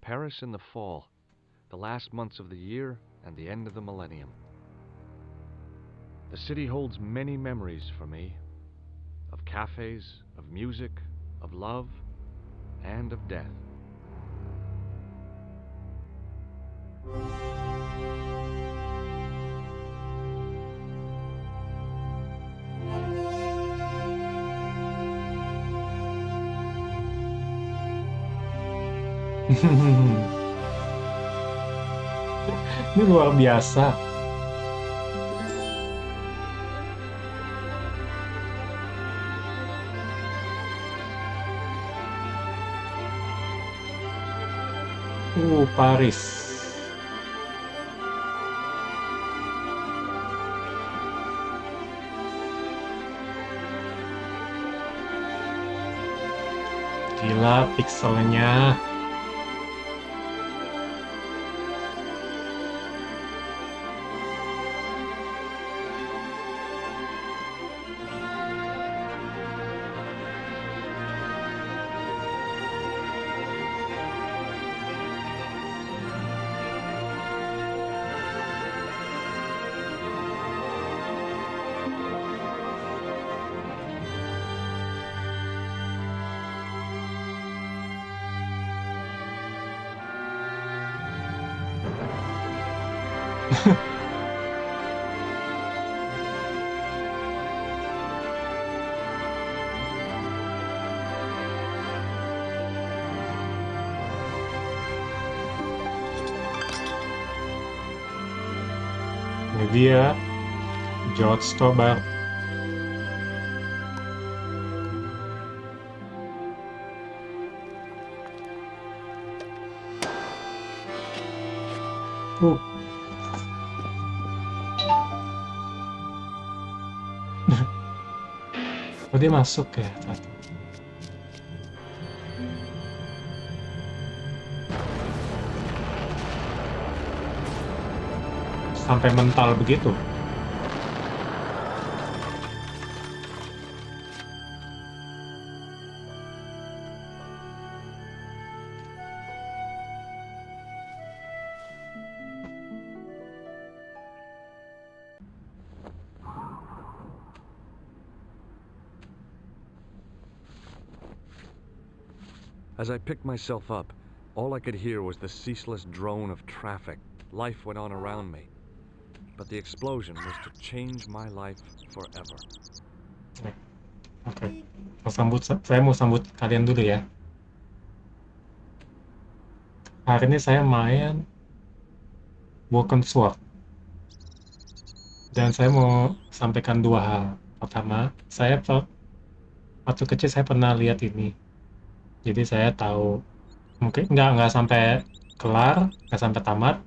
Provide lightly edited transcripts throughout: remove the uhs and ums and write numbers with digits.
Paris in the fall, the last months of the year and the end of the millennium. The city holds many memories for me, of cafes, of music, of love, and of death. Ini luar biasa. Paris. Gila pixelnya. Ini dia George Stobart. Oh, dia masuk ya tadi. Sampai mental begitu. As I picked myself up, all I could hear was the ceaseless drone of traffic. Life went on around me. But the explosion was to change my life forever. Oke. Saya mau sambut kalian dulu ya. Hari ini saya main Broken Sword. Dan saya mau sampaikan dua hal. Pertama, waktu kecil saya pernah lihat ini. Jadi saya tahu, mungkin nggak sampai kelar, nggak sampai tamat.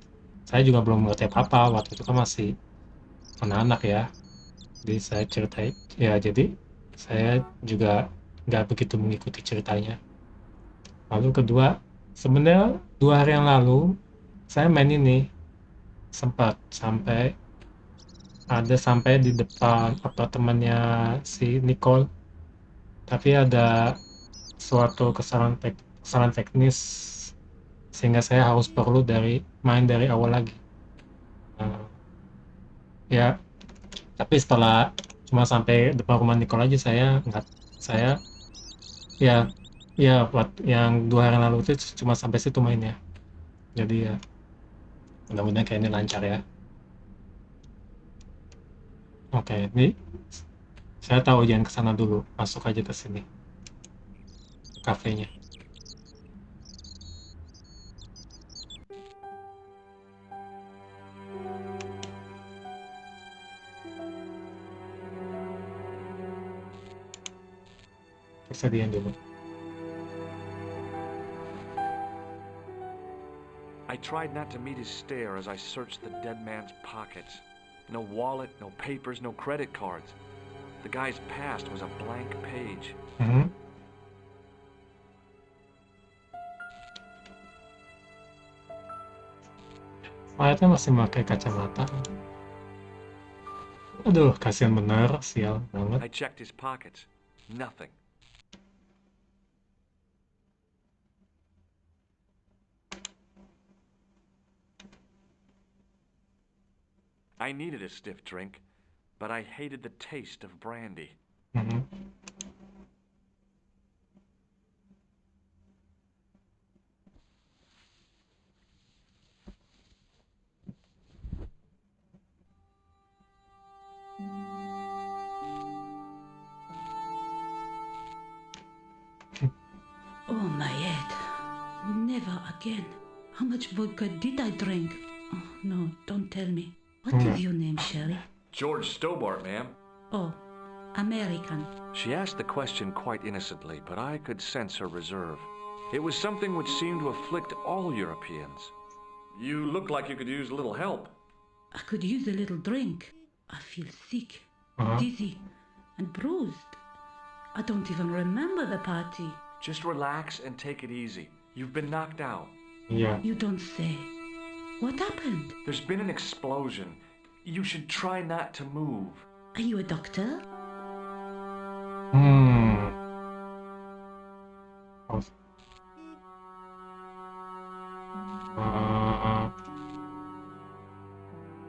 Saya juga belum ngerti apa-apa, waktu itu kan masih anak-anak ya. Jadi saya ceritain, ya jadi saya juga nggak begitu mengikuti ceritanya. Lalu kedua, sebenarnya 2 hari yang lalu, saya main ini, sempat sampai di depan apartemennya si Nicole. Tapi ada suatu kesalahan teknis sehingga saya harus perlu main dari awal lagi. Ya, tapi setelah cuma sampai depan rumah Nicole aja saya yang 2 hari lalu itu cuma sampai situ mainnya. Jadi ya mudah-mudahan kayak ini lancar ya. Oke, ini saya tahu jangan kesana dulu, masuk aja ke sini. Kafenya. Persediaan dulu. I tried not to meet his stare as I searched the dead man's pockets. No wallet, no papers, no credit cards. The guy's past was a blank page. Mayatnya masih pakai kacamata. Aduh, kasihan bener, sial banget. I checked his pockets. Nothing. I needed a stiff drink, but I hated the taste of brandy. Mhm. Oh, my head. Never again. How much vodka did I drink? Oh, no, don't tell me. What is your name, Sherry? George Stobart, ma'am. Oh, American. She asked the question quite innocently, but I could sense her reserve. It was something which seemed to afflict all Europeans. You look like you could use a little help. I could use a little drink. I feel sick, dizzy, and bruised. I don't even remember the party. Just relax and take it easy. You've been knocked out. Iya. You don't say. What happened? There's been an explosion. You should try not to move. Are you a doctor? Oh.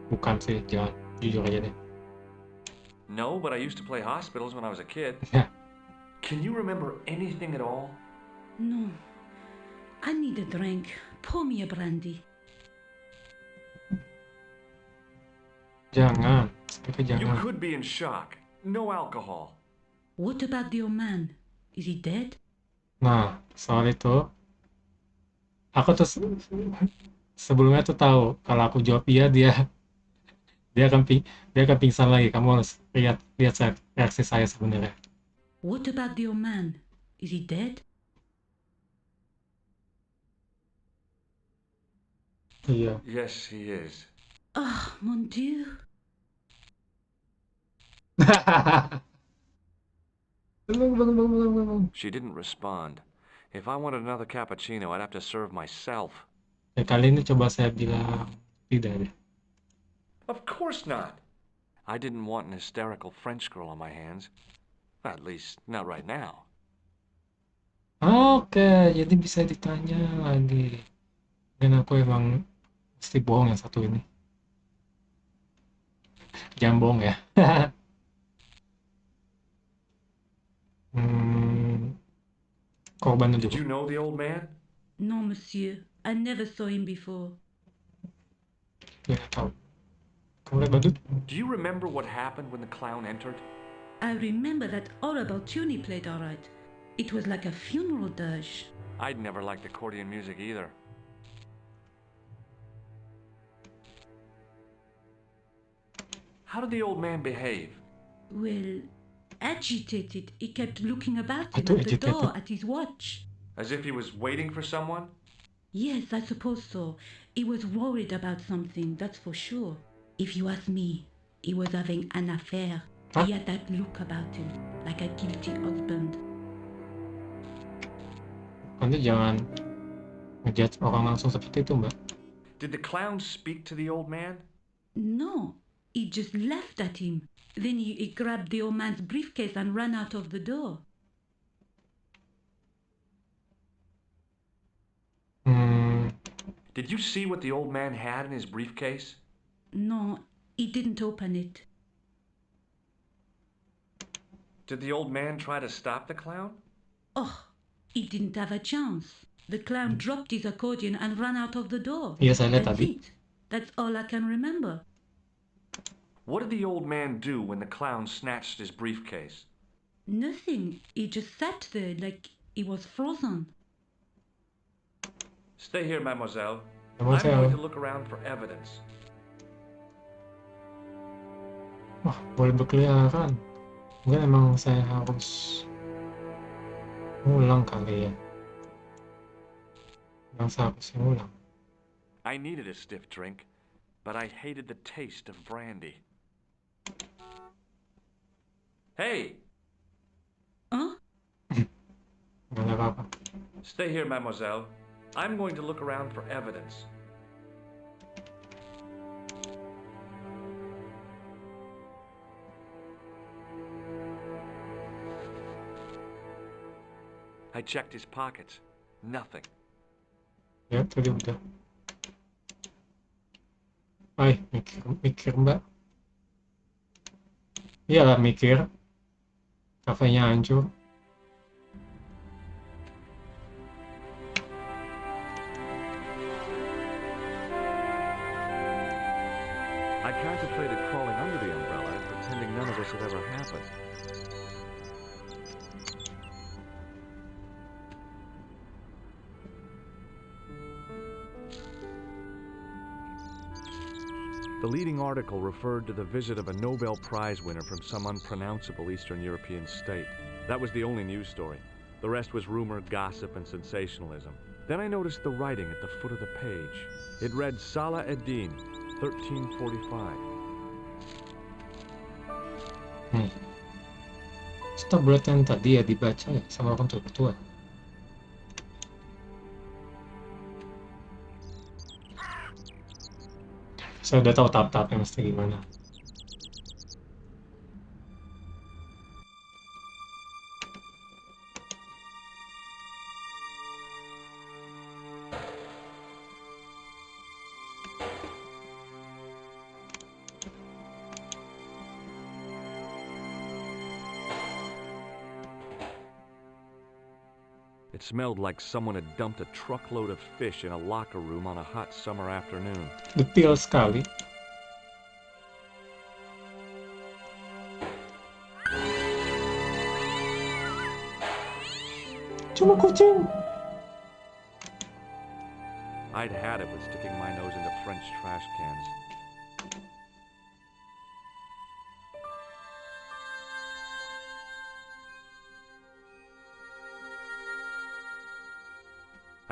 Bukan sih, jangan. Jujur aja deh. No, but I used to play hospitals when I was a kid. Ya. Can you remember anything at all? No. I need a drink. Pour me a brandy. Jangan. Tapi You jangan. could be in shock. No alcohol. What about the old man? Is he dead? Nah, soal itu, aku tuh sebelumnya tuh tahu kalau aku jawab iya, dia akan pingsan lagi. Kamu harus lihat reaksi saya sebenarnya. What about the old man? Is he dead? Iya. Yes, he is. Ah, mon Dieu. Belum. She didn't respond. If I wanted another cappuccino, I'd have to serve myself. Ya, kali ini coba saya bilang tidak deh. Of course not. I didn't want an hysterical French girl on my hands. At least, not right now. Oke, jadi bisa ditanya lagi. Dan aku emang mesti bohong yang satu ini. Jangan bohong ya. Korban Did dulu. you know the old man? No, monsieur. I never saw him before. Ya, tahu. Kamu lihat badut? Do you remember what happened when the clown entered? I remember that horrible tune he played all right. It was like a funeral dirge. I'd never liked accordion music either. How did the old man behave? Well, agitated. He kept looking about him Aduh, at the door agitated. at his watch. As if he was waiting for someone? Yes, I suppose so. He was worried about something, that's for sure. If you ask me, he was having an affair. Huh? He had that look about him, like a guilty husband. Nanti jangan ngejudge orang langsung seperti itu, Mbak. Did the clown speak to the old man? No, he just laughed at him. Then he grabbed the old man's briefcase and ran out of the door. Did you see what the old man had in his briefcase? No, he didn't open it. Did the old man try to stop the clown? Oh, he didn't have a chance. The clown dropped his accordion and ran out of the door. Iya, saya lihat That's tadi. it. That's all I can remember. What did the old man do when the clown snatched his briefcase? Nothing. He just sat there like he was frozen. Stay here, mademoiselle. Mademoiselle. I'm going to look around for evidence. Wah, boleh berkeliaran. Mungkin emang saya harus ngulang kali ya. Yang seharusnya ngulang. I needed a stiff drink, but I hated the taste of brandy. Hey! Huh? Nggak ada apa-apa. Stay here, mademoiselle. I'm going to look around for evidence. I checked his pockets. Nothing. Ya, tadi udah. Ay, Mikir mbak. Iyalah mikir. Kafenya hancur. I contemplated crawling under the umbrella and pretending none of this had ever happened. The leading article referred to the visit of a Nobel Prize winner from some unpronounceable Eastern European state. That was the only news story. The rest was rumor, gossip, and sensationalism. Then I noticed the writing at the foot of the page. It read Salah ad-Din, 1345. Stop berarti yang tadi ya dibaca ya sama orang tua. Saya udah tahu tahap-tahapnya mesti gimana. It smelled like someone had dumped a truckload of fish in a locker room on a hot summer afternoon. Detail sekali. Cuma kucing. I'd had it with sticking my nose into French trash cans.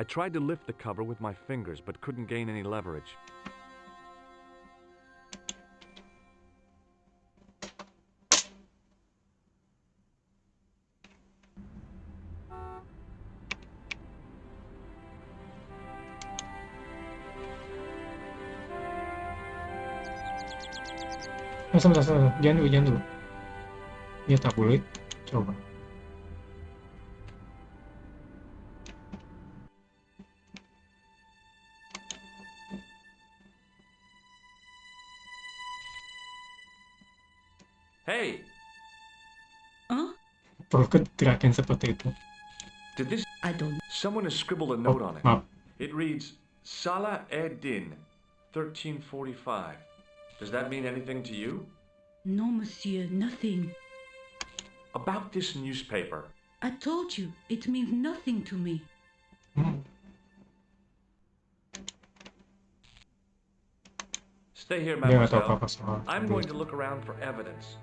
I tried to lift the cover with my fingers, but couldn't gain any leverage. Sebentar. Jangan dulu. Ini tak boleh. Coba. Hey! Huh? Perlu gerakin seperti itu. Did this... I don't. Someone has scribbled a note on it. Maaf. It reads, Salah ad-Din, 1345. Does that mean anything to you? No, monsieur, nothing. About this newspaper. I told you, it means nothing to me. Stay here, Dia nggak tahu mademoiselle. apa-apa soal I'm itu. going to look around for evidence.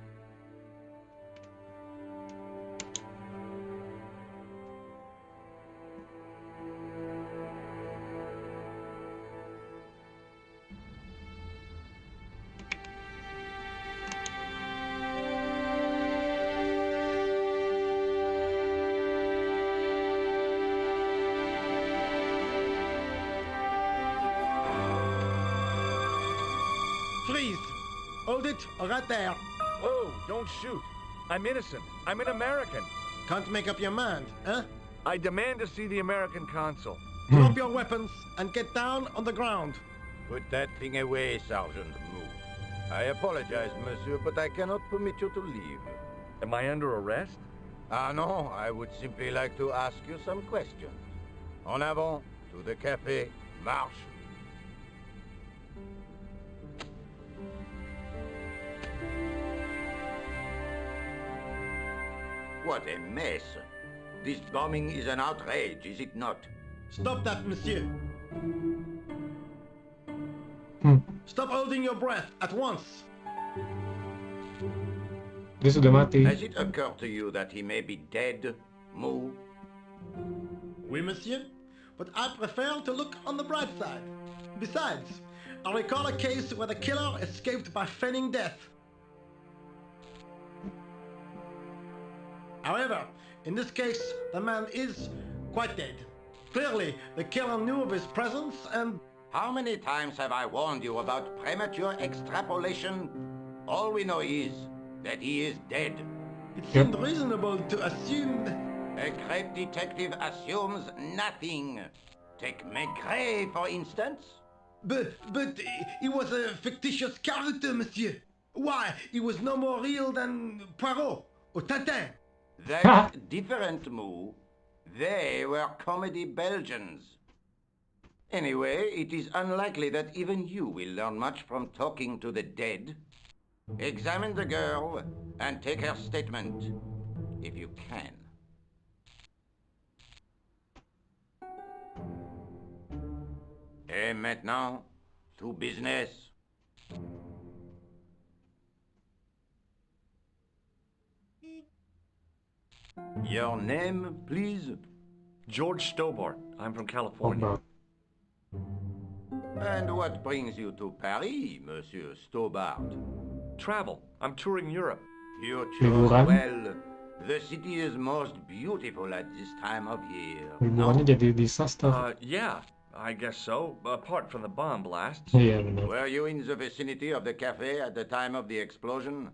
Freeze! Hold it right there. Whoa, don't shoot. I'm innocent. I'm an American. Can't make up your mind, huh? I demand to see the American consul. Drop your weapons and get down on the ground. Put that thing away, Sergeant Mou. I apologize, monsieur, but I cannot permit you to leave. Am I under arrest? Ah, no, I would simply like to ask you some questions. En avant, to the café, marche. What a mess. This bombing is an outrage, is it not? Stop that, monsieur. Stop holding your breath at once. Dia sudah mati. Has it occurred to you that he may be dead, Mou? Oui, monsieur. But I prefer to look on the bright side. Besides, I recall a case where the killer escaped by feigning death. However, in this case, the man is quite dead. Clearly, the killer knew of his presence and... How many times have I warned you about premature extrapolation? All we know is that he is dead. It seemed reasonable to assume... A great detective assumes nothing. Take Maigret, for instance. But he was a fictitious character, monsieur. Why, he was no more real than Poirot or Tintin. That's different, Moo. They were comedy Belgians. Anyway, it is unlikely that even you will learn much from talking to the dead. Examine the girl and take her statement, if you can. Et maintenant, to business. Your name, please? George Stobart. I'm from California. Obat. And what brings you to Paris, Monsieur Stobart? Travel. I'm touring Europe. You chose Liburan. well. The city is most beautiful at this time of year. Liburannya No? jadi disaster. Yeah, I guess so. Apart from the bomb blasts. Iya benar. Were you in the vicinity of the cafe at the time of the explosion?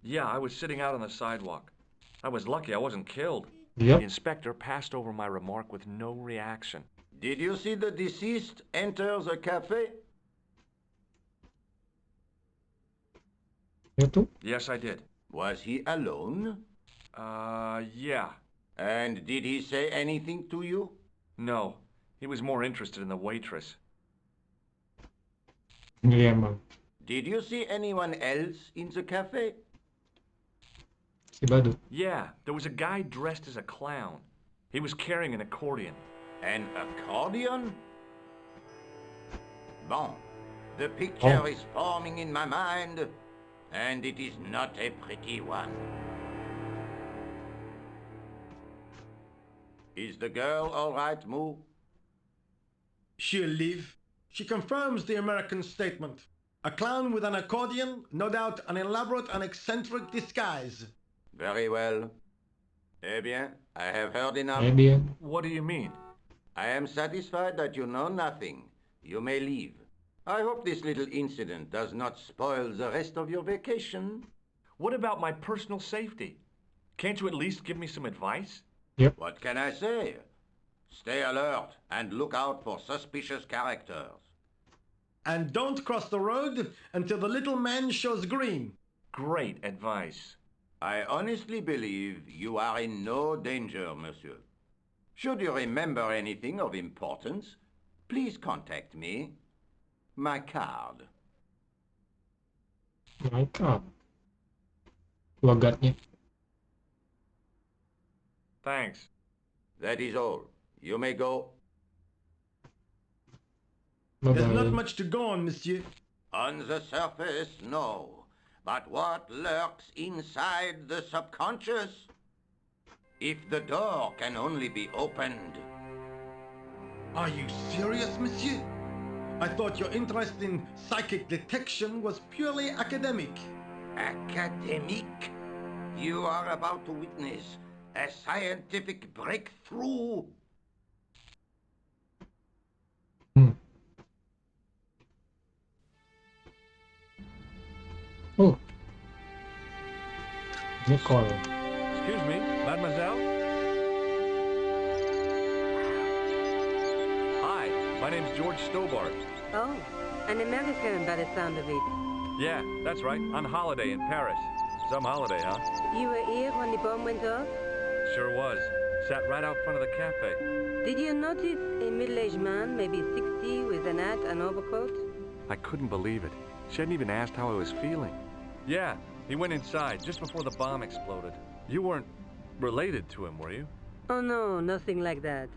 Yeah, I was sitting out on the sidewalk. I was lucky I wasn't killed. Yep. The inspector passed over my remark with no reaction. Did you see the deceased enter the cafe? Itu Yes, I did. Was he alone? Yeah. And did he say anything to you? No. He was more interested in the waitress. iya emang Did you see anyone else in the cafe? si badut. Yeah, there was a guy dressed as a clown. He was carrying an accordion. An accordion? Bon, the picture Oh. is forming in my mind, and it is not a pretty one. Is the girl all right, Moo? She'll live. She confirms the American statement. A clown with an accordion, no doubt an elaborate and eccentric disguise. Very well. Eh bien, I have heard enough. Dia What do you mean? I am satisfied that you know nothing. You may leave. I hope this little incident does not spoil the rest of your vacation. What about my personal safety? Can't you at least give me some advice? What can I say? Stay alert and look out for suspicious characters. And don't cross the road until the little man shows green. Great advice. I honestly believe you are in no danger, monsieur. Should you remember anything of importance, please contact me. My card. mereka logatnya. Thanks. That is all. You may go. There's not Bye-bye. much to go on, monsieur. On the surface, no. But what lurks inside the subconscious? If the door can only be opened. Are you serious, monsieur? I thought your interest in psychic detection was purely academic. Academic? You are about to witness a scientific breakthrough. Oh, Nicole. Excuse me, mademoiselle? Hi, my name's George Stobart. Oh, an American by the sound of it. Yeah, that's right. On holiday in Paris. Some holiday, huh? You were here when the bomb went off? Sure was. Sat right out front of the cafe. Did you notice a middle-aged man, maybe 60, with an hat and overcoat? I couldn't believe it. She hadn't even asked how I was feeling. Yeah, he went inside just before the bomb exploded. You weren't related to him, were you? Oh no, nothing like that.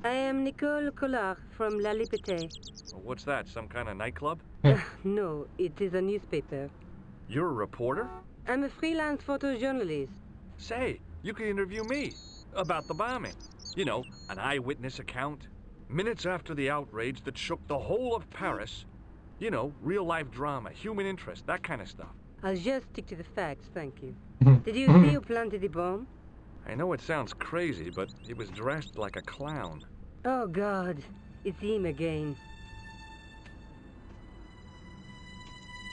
I am Nicole Collard from La Liberté. What's that, some kind of nightclub? No, it is a newspaper. You're a reporter? I'm a freelance photojournalist. Say, you could interview me about the bombing. You know, an eyewitness account. Minutes after the outrage that shook the whole of Paris. You know, real-life drama, human interest, that kind of stuff. I'll just stick to the facts, thank you. Did you see who planted the bomb? I know it sounds crazy, but he was dressed like a clown. Oh God, it's him again.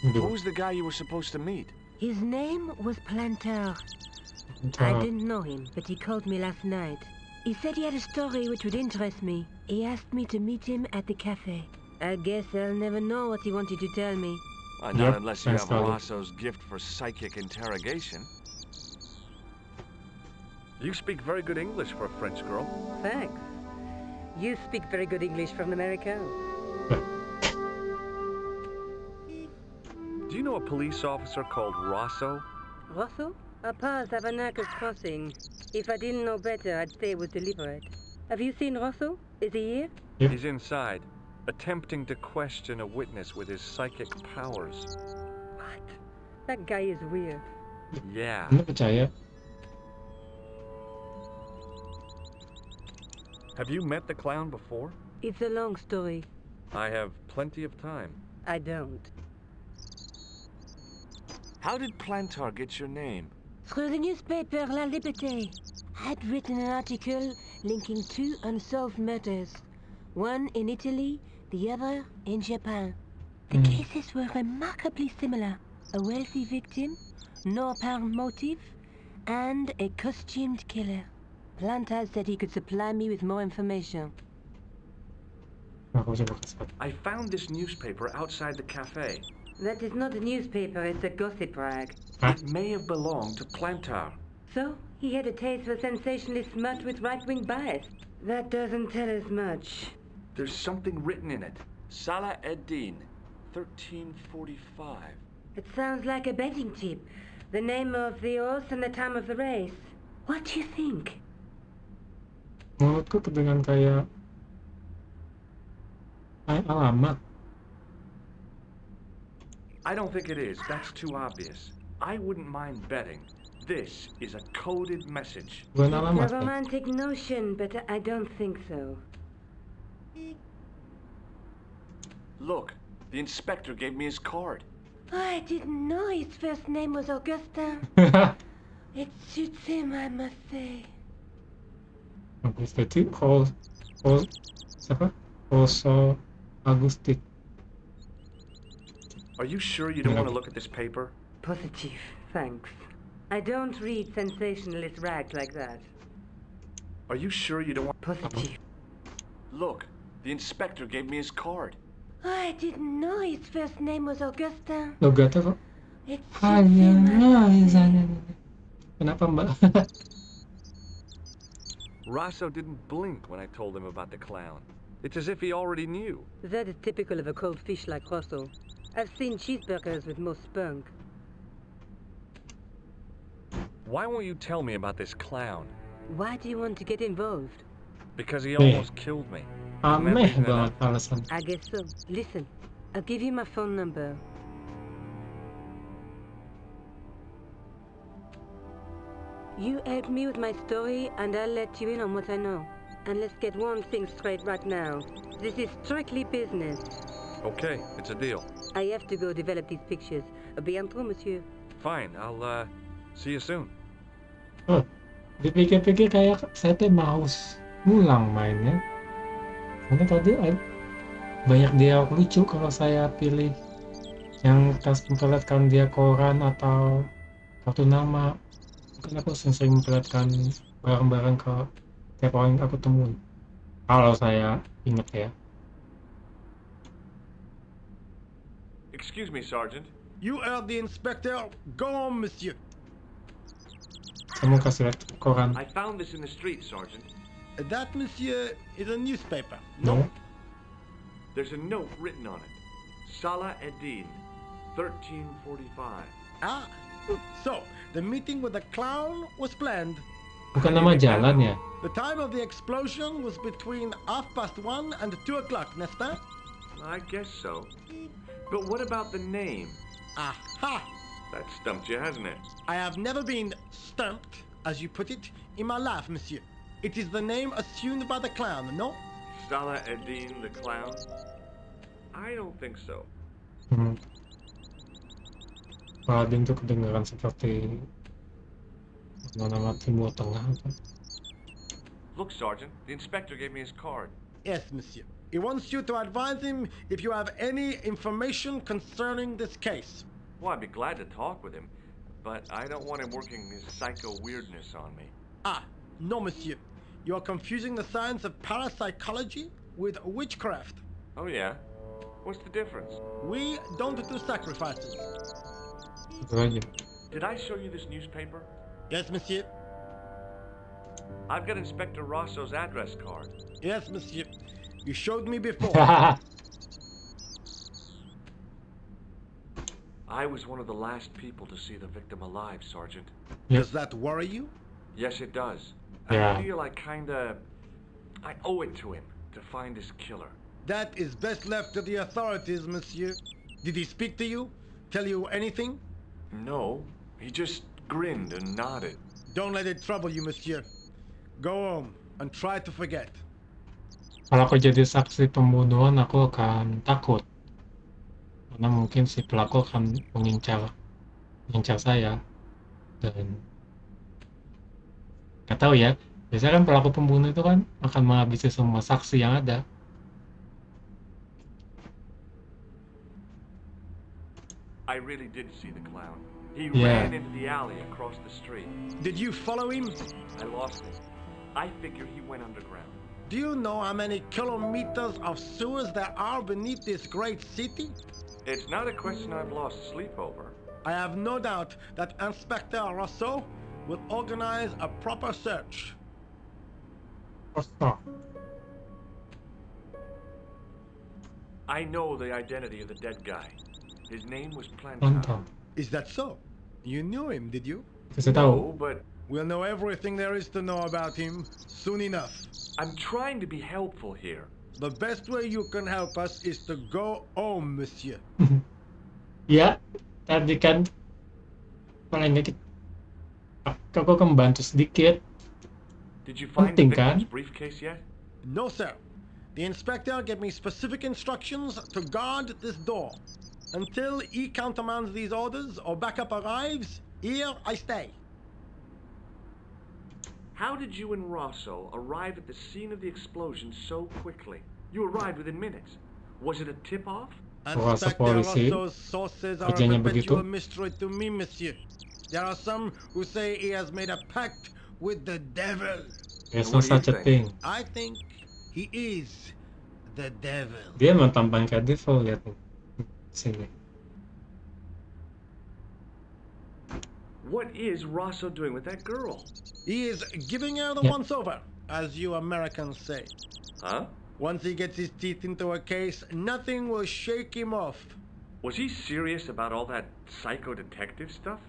Who's the guy you were supposed to meet? His name was Planter. I didn't know him, but he called me last night. He said he had a story which would interest me. He asked me to meet him at the cafe. I guess I'll never know what he wanted to tell me. Not Yep, unless you thanks, have Dolly. Rosso's gift for psychic interrogation. You speak very good English for a French girl. Thanks. You speak very good English from America. Do you know a police officer called Rosso? Rosso? Our paths have a knack of crossing. If I didn't know better, I'd say it was deliberate. Have you seen Rosso? Is he here? Yep. He's inside, attempting to question a witness with his psychic powers. What? That guy is weird. Yeah. Anda percaya? Have you met the clown before? It's a long story. I have plenty of time. I don't. How did Plantar get your name? Through the newspaper La Liberté. I'd written an article linking two unsolved murders. One in Italy, the other in Japan. The cases were remarkably similar. A wealthy victim, no apparent motive, and a costumed killer. Plantar said he could supply me with more information. Aku coba kasih. I found this newspaper outside the cafe. That is not a newspaper, it's a gossip rag. Hah? It may have belonged to Plantar. So, he had a taste for sensationalist smut with right-wing bias. That doesn't tell us much. There's something written in it. Salah Eddin, 1345. It sounds like a betting tip. The name of the horse and the time of the race. What do you think? Menurutku kedengan kayak alamat. I don't think it is. That's too obvious. I wouldn't mind betting. This is a coded message. Bukan It's alamat a kan? romantic notion, but I don't think so. Look, the inspector gave me his card. Oh, I didn't know his first name was Augustin. It suits him, I must say. Bagus berarti siapa? Rosso Agustin. Are you sure you don't want to look at this paper? Positive, thanks. I don't read sensationalist rags like that. Are you sure you don't want... Positive. Look, the inspector gave me his card. Oh, I didn't know his first name was Augustin. Lo gata kok. It suits Hanya him, I must say. sana. Kenapa Mbak? Rosso didn't blink when I told him about the clown. It's as if he already knew. That is typical of a cold fish like Rosso. I've seen cheeseburgers with more spunk. Why won't you tell me about this clown? Why do you want to get involved? Because he almost killed me. Isn't that Aneh reason banget enough? alasan. I guess so. Listen, I'll give you my phone number. You help me with my story and I'll let you in on what I know. And let's get one thing straight right now. This is strictly business. Okay, it's a deal. I have to go develop these pictures. Bientôt, monsieur. Fine, I'll see you soon. Oh, dipikir-pikir kayak saya tuh mau ngulang mainnya. Karena tadi banyak dialog lucu kalau saya pilih yang pas memperlihatkan dia koran atau kartu nama. Mungkin aku sering memperlihatkan barang-barang ke tiap orang yang aku temuin. Kalau saya ingat ya. Excuse me, Sergeant. You heard the inspector. Go on, monsieur. Saya mau kasih lihat koran. I found this in the street, Sergeant. That, monsieur, is a newspaper. No. There's a note written on it. Salah Eddin, 1345. Ah, so the meeting with the clown was planned. Bukan nama jalan ya? The time of the explosion was between 1:30 and 2 o'clock, n'est-ce pas? I guess so. But what about the name? Aha! That stumped you, hasn't it? I have never been stumped, as you put it, in my life, monsieur. It is the name assumed by the clown, no? Salah Eddin the clown? I don't think so. Paladin tuh kedengaran seperti nama Timur Tengah apa? Look, Sergeant, the inspector gave me his card. Yes, monsieur. He wants you to advise him if you have any information concerning this case. Well, I'd be glad to talk with him, but I don't want him working his psycho weirdness on me. Ah, no, monsieur. You are confusing the science of parapsychology with witchcraft. Oh, yeah? What's the difference? We don't do sacrifices. Itu aja. Did I show you this newspaper? Yes, monsieur. I've got Inspector Rosso's address card. Yes, monsieur. You showed me before. I was one of the last people to see the victim alive, Sergeant. Yep. Does that worry you? Yes, it does. Yeah. I feel I owe it to him to find his killer. That is best left to the authorities, monsieur. Did he speak to you? Tell you anything? No, he just grinned and nodded. Don't let it trouble you, monsieur. Go home and try to forget. Kalau aku jadi saksi pembunuhan, aku akan takut. Karena mungkin si pelaku akan mengincar saya. Dan nggak tahu ya, biasanya kan pelaku pembunuh itu kan akan menghabisi semua saksi yang ada. I really did see the clown. He Yeah. ran into the alley across the street. Did you follow him? I lost him. I figure he went underground. Do you know how many kilometers of sewers there are beneath this great city? It's not a question I've lost sleep over. I have no doubt that Inspector Rousseau will organize a proper search. Oh, I know the identity of the dead guy. His name was nonton. Plantan. Is that so? You knew him, did you? Saya tahu. No, but We'll know everything there is to know about him soon enough. I'm trying to be helpful here. The best way you can help us is to go home, monsieur. Ya, tadi kan paling nggak aku akan bantu sedikit. Did you find Penting, the victim's kan? briefcase yet? No, sir. The inspector gave me specific instructions to guard this door. Until he countermands these orders or backup arrives, here I stay. How did you and Rosso arrive at the scene of the explosion so quickly? You arrived within minutes. Was it a tip-off? Rasa Inspector polisi, Rosso's sources are a kerjanya perpetual begitu. mystery to me, monsieur. There are some who say he has made a pact with the devil. There's What no do you such a think? thing. I think he is the devil. Dia emang tampang kayak devil, lihat nih. Sini. What is Rosso doing with that girl? He is giving her the Yeah. once-over, as you Americans say. Huh? Once he gets his teeth into a case, nothing will shake him off. Was he serious about all that psycho detective stuff?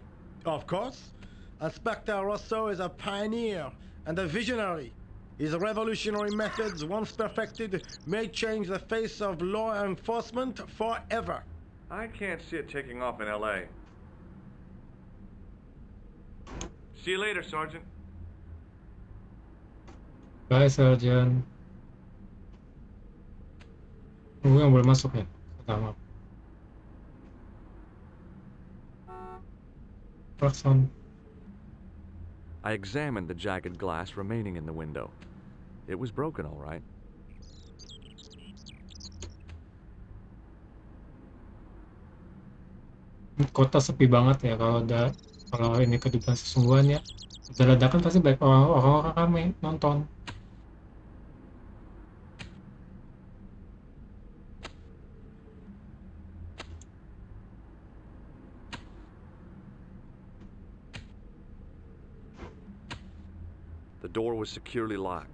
Of course, Inspector Rousseau is a pioneer and a visionary. His revolutionary methods, once perfected, may change the face of law enforcement forever. I can't see it taking off in L.A. See you later, Sergeant. Bye, Sergeant. Gue yang boleh masuk ya? Pertama. Klakson. I examined the jagged glass remaining in the window. It was broken, all right. Kota sepi banget ya kalau ini kehidupan sesungguhan ya. Udah ledakan pasti banyak orang-orang rame nonton. The door was securely locked.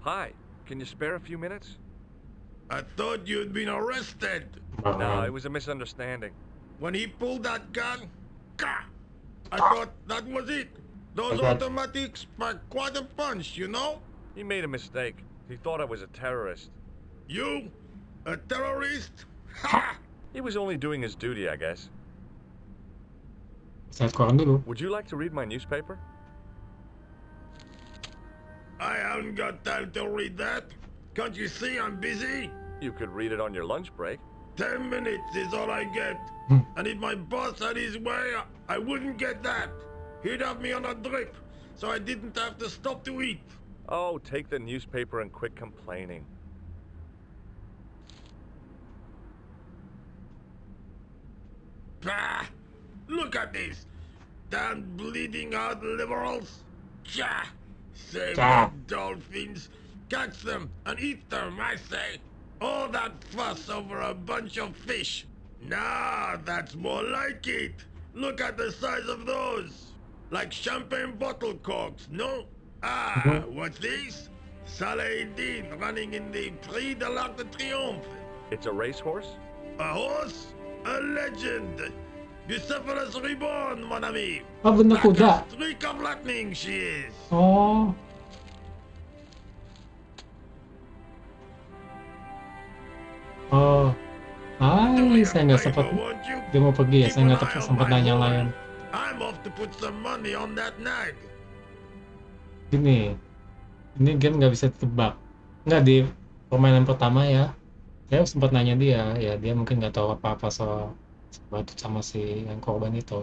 Hi, can you spare a few minutes? I thought you'd been arrested. No, it was a misunderstanding. When he pulled that gun, gah, I thought that was it. Those Okay. automatics pack quite a punch, you know? He made a mistake. He thought I was a terrorist. You? A terrorist? Ha! He was only doing his duty, I guess. Saya koran dulu. Would you like to read my newspaper? I haven't got time to read that. Can't you see I'm busy? You could read it on your lunch break. 10 minutes is all I get. And if my boss had his way, I wouldn't get that. He'd have me on a drip, so I didn't have to stop to eat. Oh, take the newspaper and quit complaining. Bah! Look at this. Damn bleeding out liberals. Tja! Save Ah. the dolphins. Catch them and eat them, I say. All that fuss over a bunch of fish. Nah, that's more like it. Look at the size of those. Like champagne bottle corks, no? Ah, what's this? Saladin running in the Prix de l'Arc de Triomphe. It's a racehorse? A horse? A legend. Bucephalus reborn, mon ami. Oh, bener Like kuda. a streak of lightning she is. Oh. Oh. Ay, saya nggak sempat. Dia mau pergi ya, saya nggak sempat nanya lain. I'm off to put some money on that nag. Gini, ini game nggak bisa ditebak. Nggak di permainan pertama ya. Saya sempat nanya dia, ya dia mungkin nggak tahu apa-apa soal Batut sama si yang korban itu.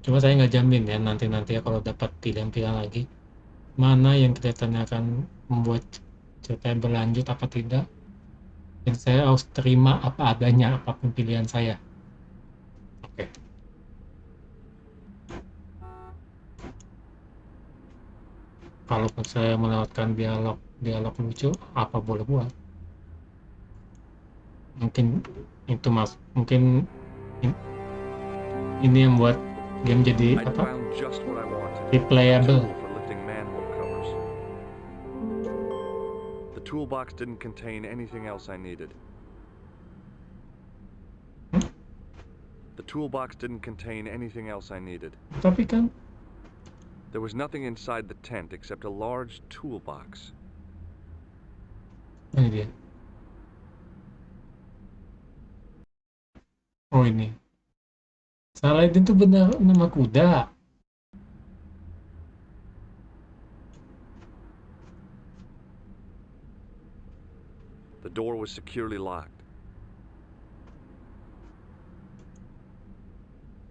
Cuma saya nggak jamin ya nanti ya kalau dapat pilihan-pilihan lagi, mana yang kelihatannya akan membuat cerita berlanjut apa tidak. Jadi saya harus terima apa adanya apapun pilihan saya. Oke. Kalaupun saya melewatkan dialog lucu, apa boleh buat? Mungkin itu mungkin ini yang buat game jadi I apa? found just what I wanted. Replayable. Tool for lifting manhole covers. The toolbox didn't contain anything else I needed. The toolbox didn't contain anything else I needed. Tapi kan There was nothing inside the tent except a large toolbox. ini dia. Oh ini. Saladin tuh benar nama kuda. The door was securely locked.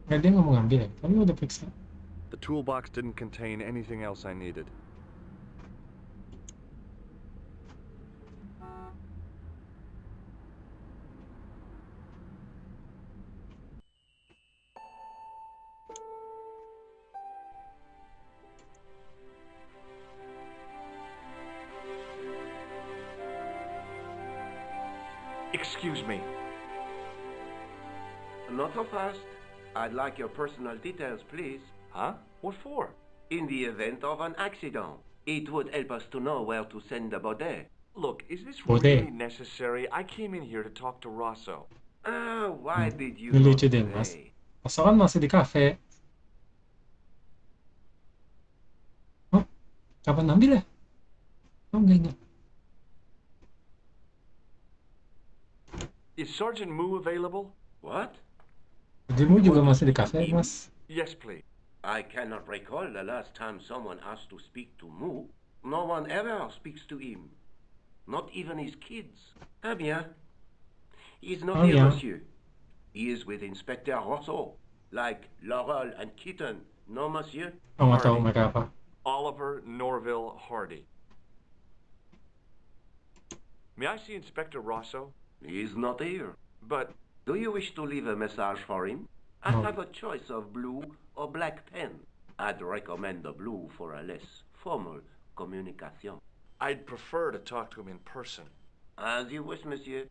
Nggak, dia nggak mau ngambil ya. Kami udah periksa. The toolbox didn't contain anything else I needed. Excuse me. Not so fast. I'd like your personal details, please. Huh? What for? In the event of an accident, it would help us to know where to send the body. Look, is this Bode. really necessary? I came in here to talk to Rosso. Why did you Ini not lucu deh, Mas. say? Masa kan masih di kafe. Oh, kapan ambil ya? Oh, nggak ingat. Is Sergeant Moo available? What? Dimu juga masih di kafe, Mas. Yes, please. I cannot recall the last time someone asked to speak to Moo. No one ever speaks to him. Not even his kids. Ah bien. He's not Oh, here, yeah. monsieur. He is with Inspector Rosso. Like Laurel and Kitten. No, monsieur? Oh, nggak tahu Hardy. mereka apa. Oliver Norville Hardy. May I see Inspector Rosso? He is not here. But Do you wish to leave a message for him? I No. have a choice of blue or black pen. I'd recommend the blue for a less formal communication. I'd prefer to talk to him in person. As you wish, monsieur.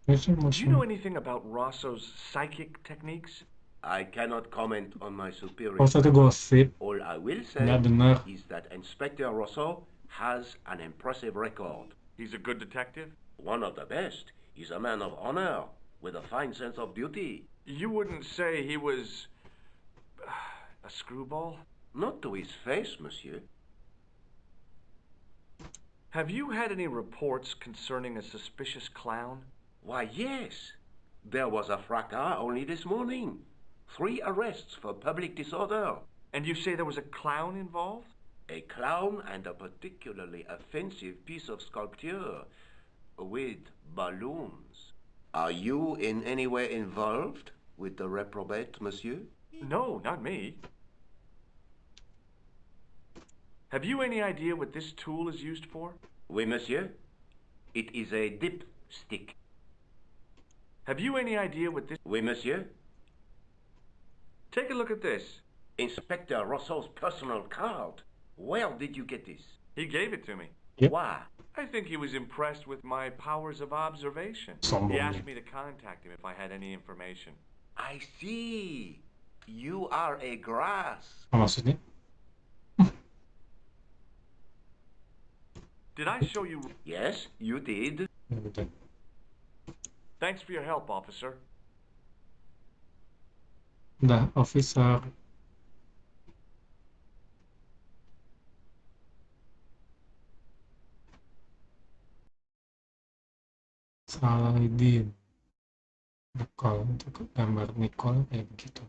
Musuh, Do you know musuh. anything about Rosso's psychic techniques? I cannot comment on my superior. Oh, satu gosip. All I will say Nggak benar. is that Inspector Rosso has an impressive record. He's a good detective? One of the best. He's a man of honor with a fine sense of duty. You wouldn't say he was a screwball? Not to his face, monsieur. Have you had any reports concerning a suspicious clown? Why, yes. There was a fracas only this morning. 3 arrests for public disorder. And you say there was a clown involved? A clown and a particularly offensive piece of sculpture with balloons. Are you in any way involved with the reprobate, monsieur? No, not me. Have you any idea what this tool is used for? Oui, monsieur. It is a dipstick. Have you any idea what this... Oui, monsieur. Take a look at this. Inspector Rousseau's personal card? Where did you get this? He gave it to me. Yep. Why? I think he was impressed with my powers of observation. Sombong He asked nih. me to contact him if I had any information. I see. You are a grass. Apa maksudnya? Did I show you? Yes, you did. Bentar. Thanks for your help, officer. Udah, officer. Salahuddin. Nicole, untuk gambar Nicole kayak begitu.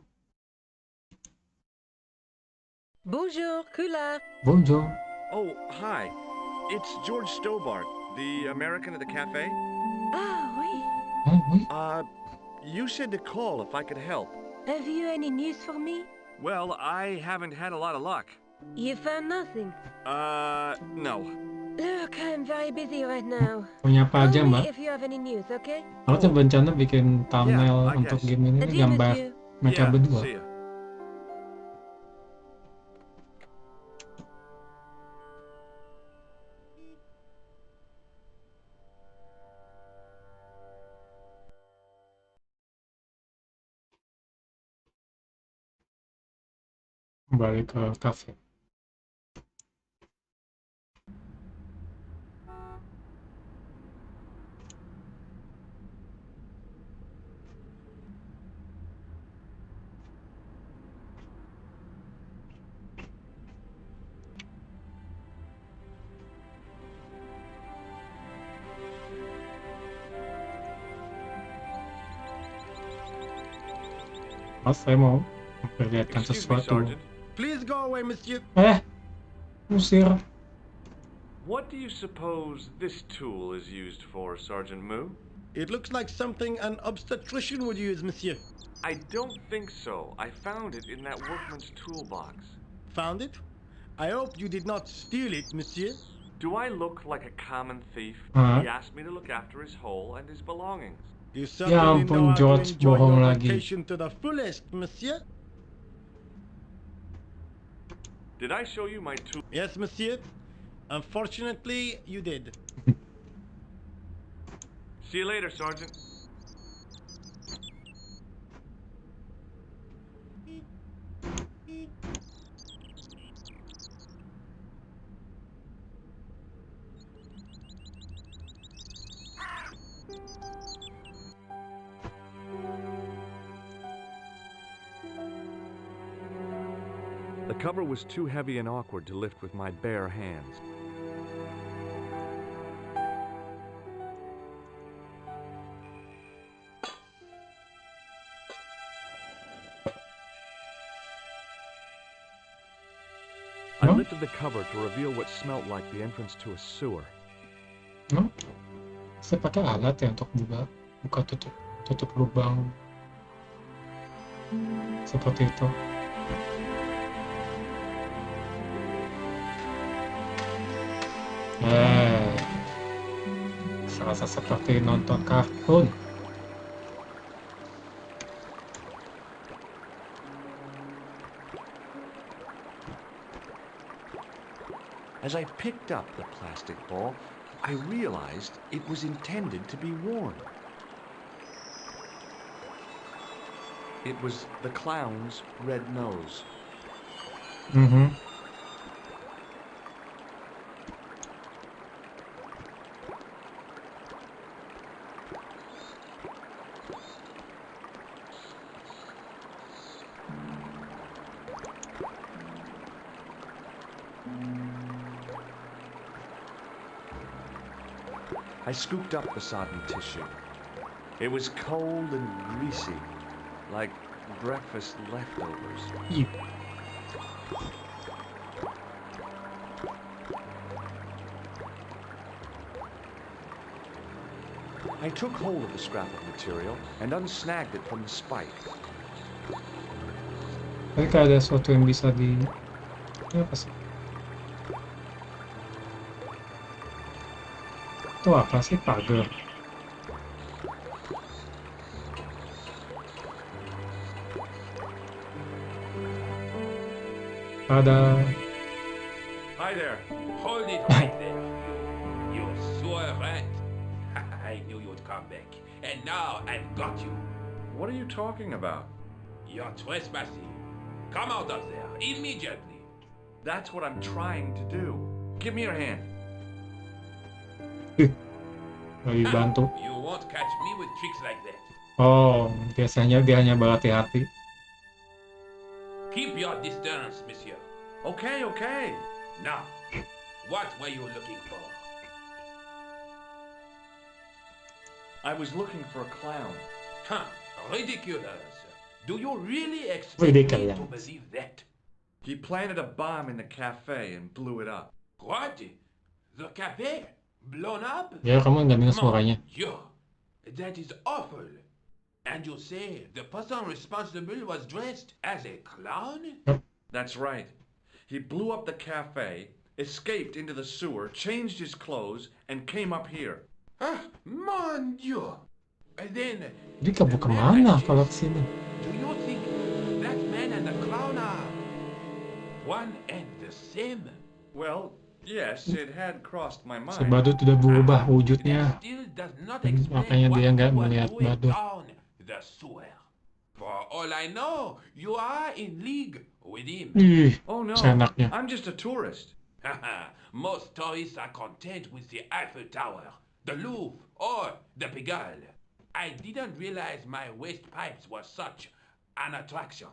Bonjour, Kula. Bonjour. Oh, hi. It's George Stobart, the American at the cafe. Ah, oui. Oh, wait. You said to call if I could help. Have you any news for me? Well, I haven't had a lot of luck. You found nothing. No. Look, I'm very busy right now. Punya apa aja, Call me Mbak? if you have any news, okay? Kalau tuh berencana bikin thumbnail I untuk guess. game ini Adieu, gambar monsieur. mereka berdua. See ya. Kembali ke cafe. Mas, saya mau memperlihatkan Excuse me, sesuatu. Sergeant. Please go away, monsieur. Usir. What do you suppose this tool is used for, Sergeant Moo? It looks like something an obstetrician would use, monsieur. I don't think so. I found it in that workman's toolbox. Found it? I hope you did not steal it, monsieur. Do I look like a common thief? Huh? He asked me to look after his hole and his belongings. You certainly ampun, know how George, to enjoy bohong your lagi. vacation to the fullest, monsieur. Did I show you my tool? Yes, monsieur. Unfortunately, you did. See you later, Sergeant. The cover was too heavy and awkward to lift with my bare hands. I Huh? lifted the cover to reveal what smelt like the entrance to a sewer. No? Saya pakai alat ya untuk buka tutup lubang seperti itu. Serasa seperti nonton kartun. As I picked up the plastic ball, I realized it was intended to be worn. It was the clown's red nose. I scooped up the sodden tissue. It was cold and greasy, like breakfast leftovers. Ih, I took hold of the scrap of material and unsnagged it from the spike. tapi kayak ada sesuatu yang bisa di... Ini apa sih? Itu apa sih? Pagar. Tada. Hi there. Hold it right there, you sore rat. I knew you'd come back. And now I've got you. What are you talking about? You're trespassing. Come out of there immediately. That's what I'm trying to do. Give me your hand. Lagi bantu. You won't catch me with tricks like that. Oh, biasanya dia hanya berhati-hati. Keep your distance, monsieur. Okay, okay. Now, what were you looking for? I was looking for a clown. Huh, ridiculous. Do you really expect me Ridiculous. to believe that? He planted a bomb in the cafe and blew it up. What? The cafe? Blown up? Ya, kamu nggak dengar suaranya. Yo, that is awful. And you say the person responsible was dressed as a clown? That's right. He blew up the cafe, escaped into the sewer, changed his clothes, and came up here. Ah, mon Dieu! And then, Dia kabur kemana kalau kesini? do you think that man and the clown are one and the same? Well, yes, it had crossed my Si mind. badut udah berubah That wujudnya. still does not Hmm, explain makanya what dia nggak you were melihat doing badut. down the sewer. For all I know, you are in league with him. Ih, Oh no, seenaknya. I'm just a tourist. Most tourists are content with the Eiffel Tower, the Louvre, or the Pigalle. I didn't realize my waste pipes were such an attraction.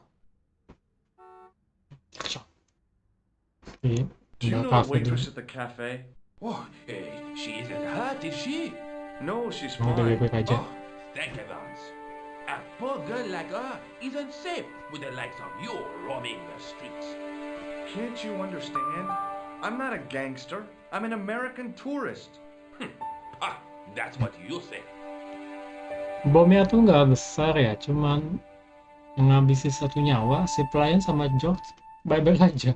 Iya, Do you udah know the kafe dulu. waitress at the cafe? Oh, she isn't hurt, is she? No, she's Oh, udah fine. baik-baik aja. Oh, thank heavens. A poor girl like her isn't safe with the likes of you roaming the streets. Can't you understand? I'm not a gangster. I'm an American tourist. Ah, that's what you say. Bomnya tuh nggak besar ya, cuman menghabisi satu nyawa. Si pelayan sama George baik-baik aja.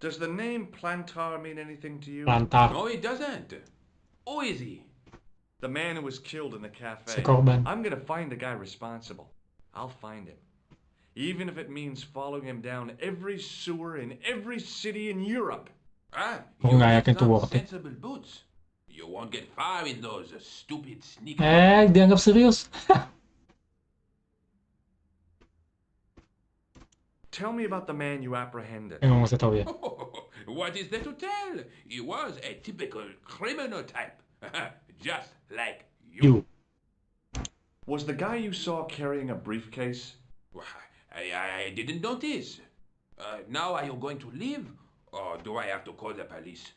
Does the name Plantar mean anything to you? Lantar. No, it doesn't. Who is he? The man who was killed in the cafe. Si korban. I'm gonna find the guy responsible. I'll find him. Even if it means following him down every sewer in every city in Europe. Ah, Oh, you nggak need yakin tuh some worth it. sensible boots. You won't get far in those stupid sneakers. Dianggap serius. Tell me about the man you apprehended. Emang masih tahu ya. What is there to tell? He was a typical criminal type. Just like You. you. Was the guy you saw carrying a briefcase? I didn't notice. Now are you going to leave? Or do I have to call the police?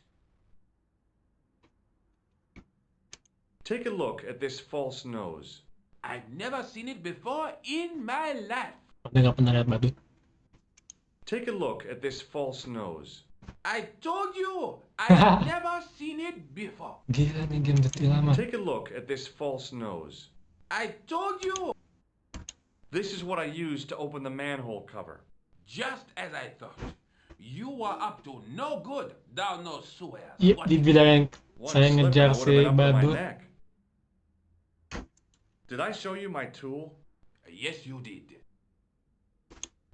Take a look at this false nose. I've never seen it before in my life. Dia nggak pernah lihat badut. Take a look at this false nose. I told you, I've never seen it before. Gila nih game detil lama. Take a look at this false nose. I told you, This is what I used to open the manhole cover. just as I thought. You were up to no good down those sewers. Iya, What- dibilangin One saya slip and ngejar I would've si been up to my badut. neck. Did I show you my tool? Yes, you did.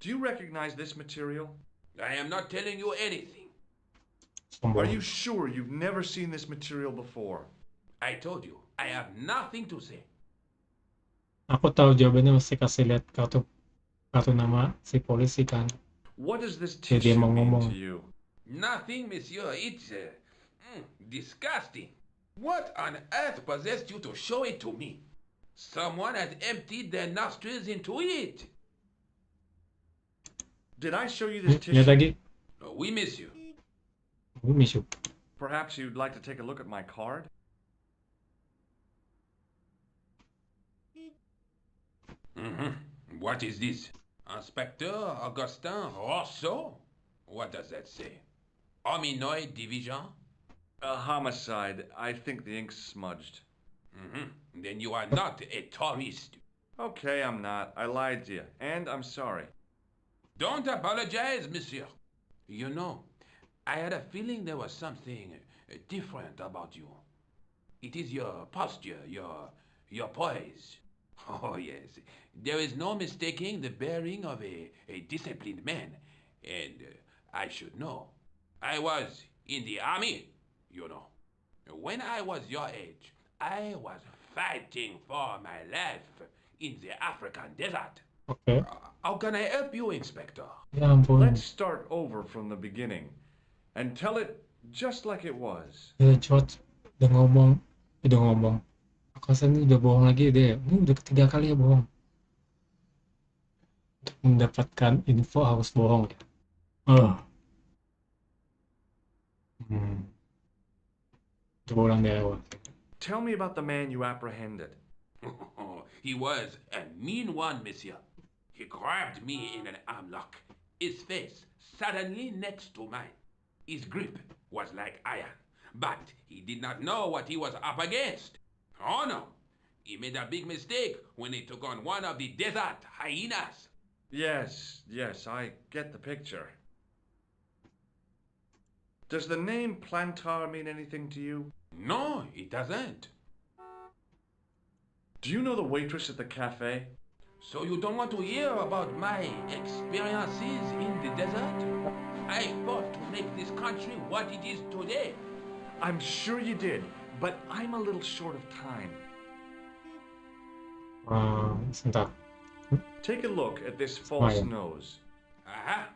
Do you recognize this material? I am not telling you anything. Are Sombong. you sure you've never seen this material before? I told you, I have nothing to say. Aku tahu jawabannya, mesti kasih lihat kartu nama si polisi kan. What does this Dia tissue mau mean ngomong. to you? Nothing, monsieur. It's disgusting. What on earth possessed you to show it to me? Someone has emptied their nostrils into it. Did I show you this Lihat tissue? lagi. We miss you. Misu. Perhaps you'd like to take a look at my card? What is this? Inspector Augustin Rousseau? What does that say? Hominoid Division? A homicide. I think the ink's smudged. Then you are not a tourist. Okay, I'm not. I lied to you. And I'm sorry. Don't apologize, monsieur. You know, I had a feeling there was something different about you. It is your posture, your poise. Oh, yes. There is no mistaking the bearing of a disciplined man. And I should know. I was in the army, you know. When I was your age, I was fighting for my life in the African desert. Oke. How can I help you, Inspector? Ya ampun. Let's start over from the beginning and tell it just like it was. Ya George udah ngomong. Aku rasa ini udah bohong lagi deh. Ini udah ketiga kali ya bohong. Untuk mendapatkan info harus bohong ya. Coba ulang dari awal. Tell me about the man you apprehended. He was a mean one, monsieur. He grabbed me in an armlock, his face suddenly next to mine. His grip was like iron, but he did not know what he was up against. Oh no, he made a big mistake when he took on one of the desert hyenas. Yes, I get the picture. Does the name Plantar mean anything to you? No, it doesn't. Do you know the waitress at the cafe? So you don't want to hear about my experiences in the desert? I fought to make this country what it is today. I'm sure you did, but I'm a little short of time. Sebentar. Take a look at this false Smile. nose. Aha!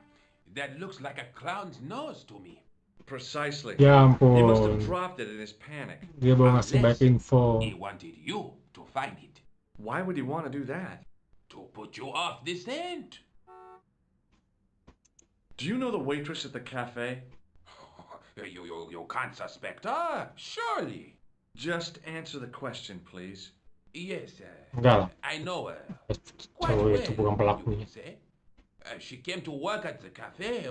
That looks like a clown's nose to me. Precisely. Ya He must have ampun. dropped it in his panic. Dia baru ngasih Unless baik info. He wanted you to find it, Why would he want to do that? to put you off the scent. Do you know the waitress at the cafe? You can't suspect her, surely. Just answer the question, please. Yes, Enggak lah. I know her. Quite Cowok well, itu bukan you pelakunya. would say. She came to work at the cafe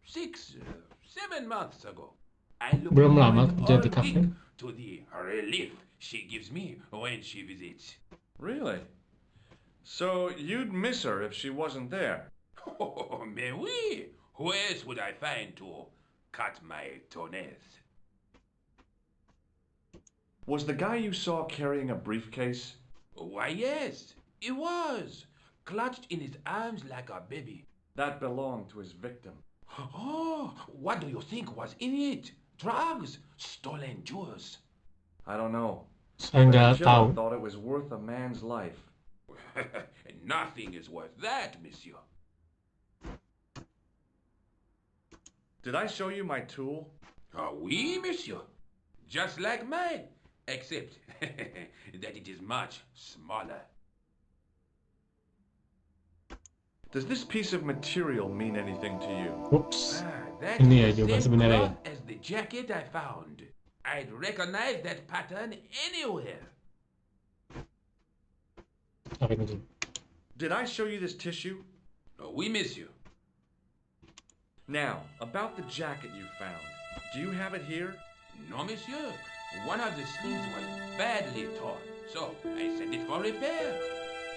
7 months ago. I look Belum lama forward kerja all di cafe. week to the relief she gives me when she visits. Really? So you'd miss her if she wasn't there? Oh, mais oui. Who else would I find to cut my toenails? Was the guy you saw carrying a briefcase? Why, yes, he was. Clutched in his arms like a baby. That belonged to his victim. Oh, what do you think was in it? Drugs? Stolen jewels? I don't know. Saya But nggak the killer tahu. thought it was worth a man's life. Nothing is worth that, monsieur. Did I show you my tool? Oui, monsieur. Just like mine, except that it is much smaller. Does this piece of material mean anything to you? Ups. That Ini ya is the jawaban same sebenarnya ya. cloth as the jacket I found. I'd recognize that pattern anywhere. Apa ini dulu? Did I show you this tissue? Oui, monsieur. Now, about the jacket you found. Do you have it here? No, monsieur. One of the sleeves was badly torn, so I sent it for repair.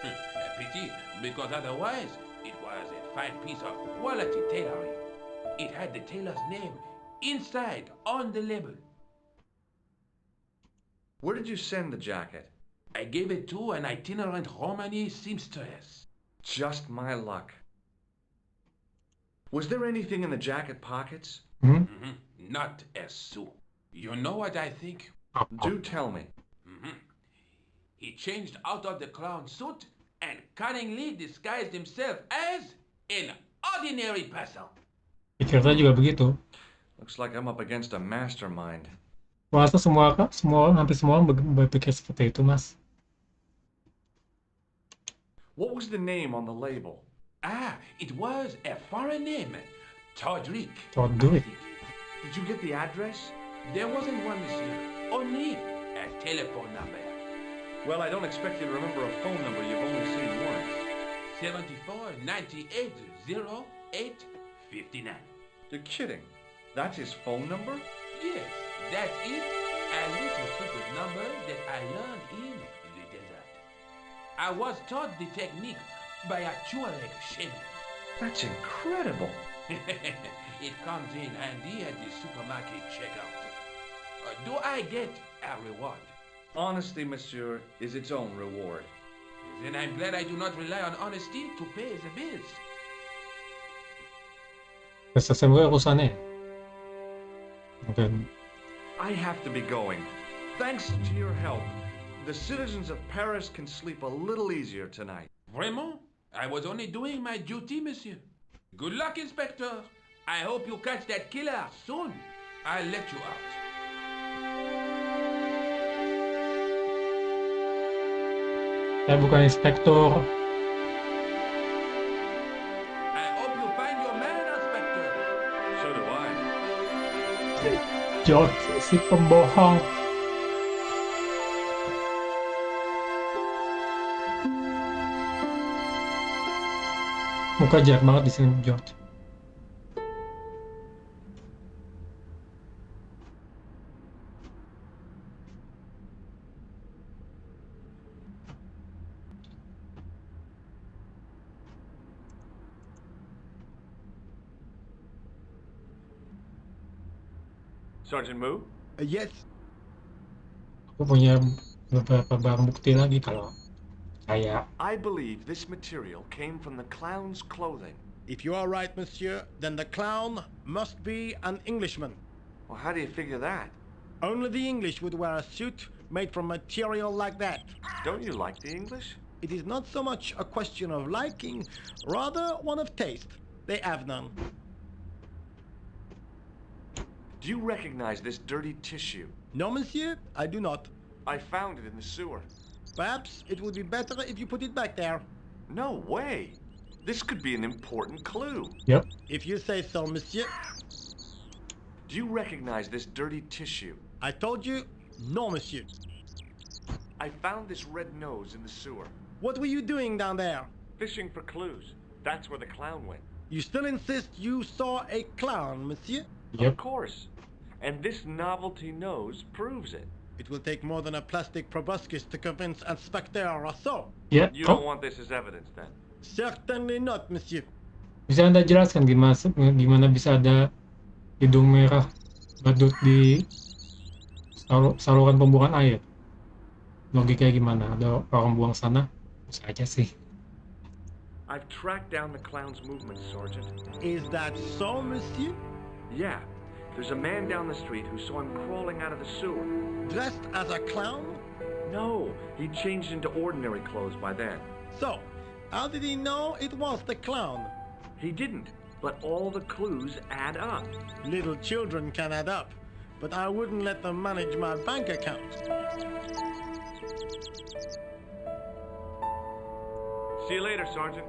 A pity, because otherwise it was a fine piece of quality tailoring. It had the tailor's name inside on the label. Where did you send the jacket? I gave it to an itinerant Romani seamstress. Just my luck. Was there anything in the jacket pockets? Not a sou. You know what I think? Do tell me. He changed out of the clown suit and cunningly disguised himself as an ordinary person. Pikir saya juga begitu. Looks like I'm up against a mastermind. Masa hampir semua orang berpikir seperti itu, Mas. What was the name on the label? It was a foreign name. Todrick. Todrick. Did you get the address? There wasn't one, monsieur. Only a telephone number. Well, I don't expect you to remember a phone number you've only seen once. 74 98 08 59. You're kidding. That's his phone number? Yes, that's it. A little secret number that I learned in the desert. I was taught the technique by a Tuareg shaman. That's incredible. It comes in handy at the supermarket checkout. Do I get a reward? Honesty, monsieur, is its own reward. Then I'm glad I do not rely on honesty to pay the bills. Selesai gue urusannya. Mungkin I have to be going. Thanks to your help, the citizens of Paris can sleep a little easier tonight. Vraiment? I was only doing my duty, monsieur. Good luck, Inspector. I hope you catch that killer soon. I'll let you out. saya bukan inspektur. I hope you find your man, Inspector. So do I. George si pembohong. Muka jelek banget di sini George. Sergeant Moo? Yes. Aku punya beberapa barang bukti lagi kalau saya. I believe this material came from the clown's clothing. If you are right, monsieur, then the clown must be an Englishman. Well, how do you figure that? Only the English would wear a suit made from material like that. Don't you like the English? It is not so much a question of liking, rather one of taste. They have none. Do you recognize this dirty tissue? No, monsieur, I do not. I found it in the sewer. Perhaps it would be better if you put it back there. No way. This could be an important clue. Yep. If you say so, monsieur. Do you recognize this dirty tissue? I told you, no, monsieur. I found this red nose in the sewer. What were you doing down there? Fishing for clues. That's where the clown went. You still insist you saw a clown, monsieur? Of Yep. course. And this novelty nose proves it. It will take more than a plastic proboscis to convince Inspector Rousseau. Ya, You kok don't want this as evidence then? Certainly not, monsieur. bisa Anda jelaskan gimana bisa ada hidung merah badut di saluran pembuangan air? Logikanya gimana? Ada orang buang sana? Bisa aja sih. I've tracked down the clown's movements, Sergeant. Is that so, monsieur? Yeah. There's a man down the street who saw him crawling out of the sewer. Dressed as a clown? No, he changed into ordinary clothes by then. So, how did he know it was the clown? He didn't, but all the clues add up. Little children can add up, but I wouldn't let them manage my bank account. See you later, Sergeant.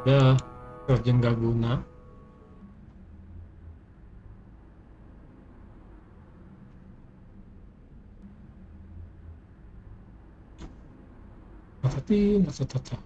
Dah, Sergeant gak guna. Tata.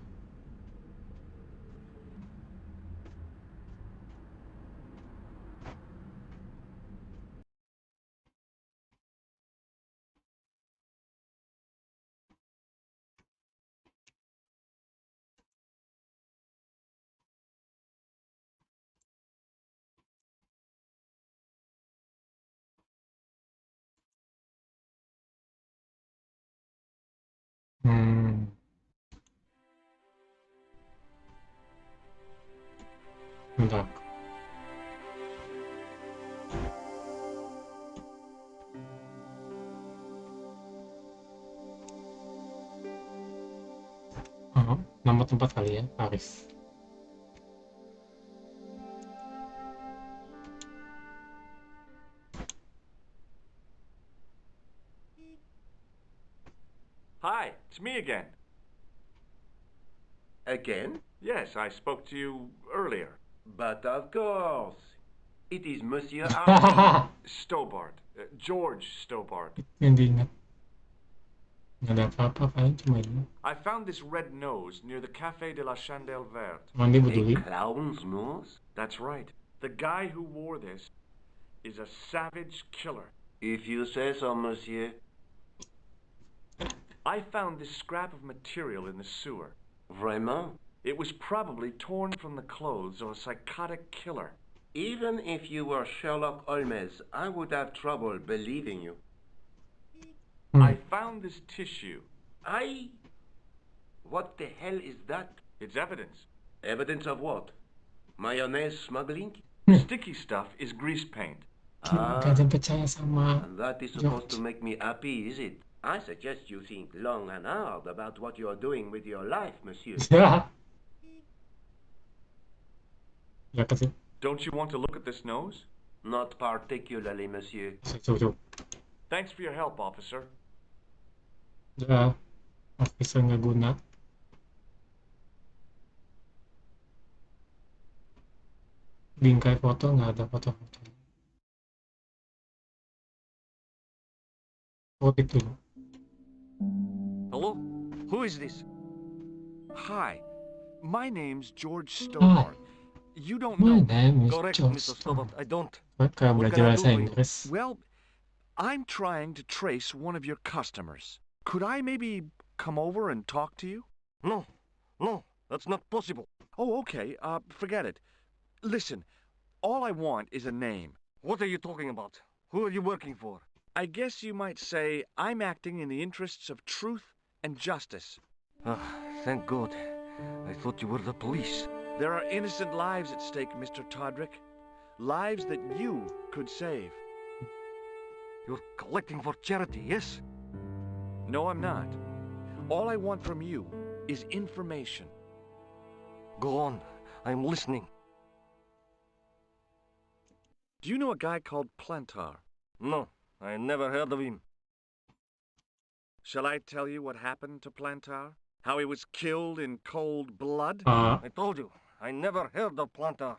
Bentar. Nama tempat kali ya, Paris. Hi, it's me again. Again? Yes, I spoke to you earlier. But of course. It is Monsieur Stobart. George Stobart. Hindi ingat. Nggak ada apa-apa kan, cuma ini. I found this red nose near the Café de la Chandelle Verte. Mandi A peduli. clown's nose? That's right. The guy who wore this is a savage killer. If you say so, monsieur. I found this scrap of material in the sewer. Vraiment? It was probably torn from the clothes of a psychotic killer. Even if you were Sherlock Holmes, I would have trouble believing you. I found this tissue. What the hell is that? It's evidence. Evidence of what? Mayonnaise smuggling? The sticky stuff is grease paint. Gak ada percaya sama And that is supposed to George. make me happy, is it? I suggest you think long and hard about what you are doing with your life, monsieur. Ya. Ya kasih. Don't you want to look at this nose? Not particularly, monsieur. Coba. Thanks for your help, officer. Ya. Bisa nggak guna. Bingkai foto nggak ada foto-foto. Fotik dulu. Hello? Who is this? Hi. My name's George Stobart. You don't My know. name is Correct, George Mr. Stobart, I don't. Mereka What belajar can I bahasa do for you? Inggris. Well, I'm trying to trace one of your customers. Could I maybe come over and talk to you? No, that's not possible. Oh, okay. Forget it. Listen, all I want is a name. What are you talking about? Who are you working for? I guess you might say I'm acting in the interests of truth and justice. Thank God. I thought you were the police. There are innocent lives at stake, Mr. Todrick. Lives that you could save. You're collecting for charity, yes? No, I'm not. All I want from you is information. Go on. I'm listening. Do you know a guy called Plantar? No, I never heard of him. Shall I tell you what happened to Plantar? How he was killed in cold blood? I told you, I never heard of Plantar.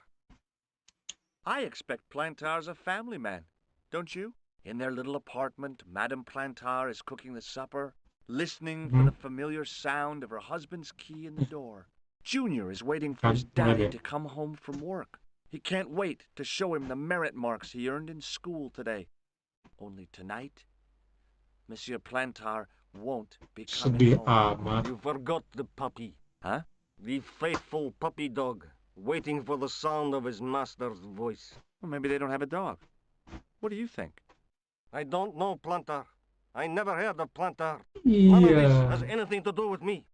I expect Plantar's a family man, don't you? In their little apartment, Madame Plantar is cooking the supper, listening for the familiar sound of her husband's key in the door. Junior is waiting for his daddy to come home from work. He can't wait to show him the merit marks he earned in school today. Only tonight, Monsieur Plantar won't be coming Sedih home. amat. You forgot the puppy. Huh? The faithful puppy dog, waiting for the sound of his master's voice. Well, maybe they don't have a dog. What do you think? I don't know Plantar. I never heard of Plantar. None of this has Iya. anything to do with me.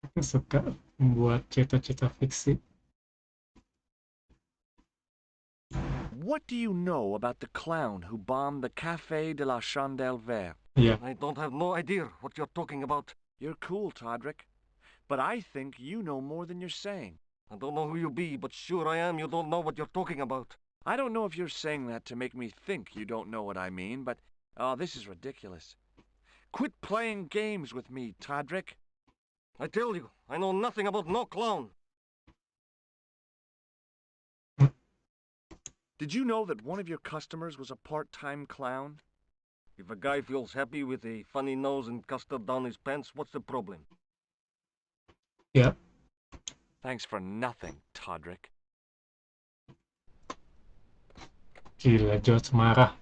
Aku suka membuat cerita-cerita fiksi. What do you know about the clown who bombed the Café de la Chandelle Verte? Iya. I don't have no idea what you're talking about. You're cool, Todrick. But I think you know more than you're saying. I don't know who you be, but sure I am you don't know what you're talking about. I don't know if you're saying that to make me think you don't know what I mean, but... Oh, this is ridiculous. Quit playing games with me, Todrick. I tell you, I know nothing about no clown. Did you know that one of your customers was a part-time clown? If a guy feels happy with a funny nose and custard down his pants, what's the problem? Ya. Thanks for nothing, Todrick. Gila, George marah.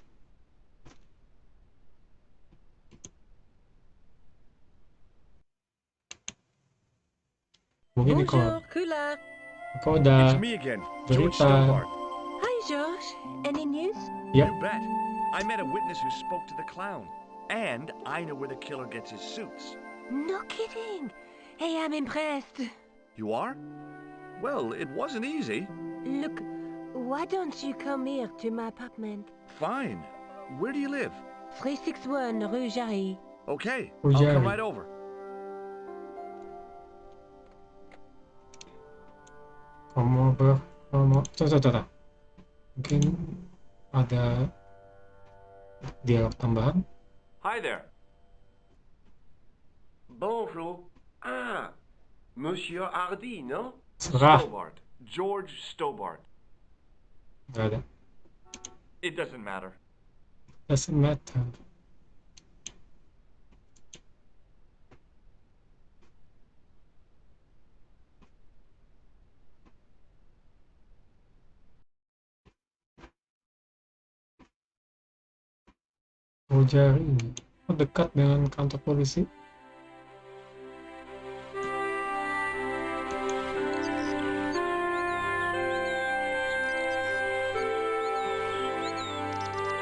Mungkin Bonjour, Kula. kau udah It's me again, George cerita. Stobart. Hi, George. Any news? Yep. You bet. I met a witness who spoke to the clown. And I know where the killer gets his suits. No kidding. Hey, I'm impressed. You are? Well, it wasn't easy. Look, why don't you come here to my apartment? Fine. Where do you live? 361 Rue Jarry. Okay, Rue I'll Jarry. come right over. Coba. Mungkin ada dialog tambahan. Hi there. Bonjour. Ah, Monsieur Hardy, no? Serah. Stobart. George Stobart. Gak ada. It doesn't matter. Doesn't matter. Ujar ini dekat dengan kantor polisi.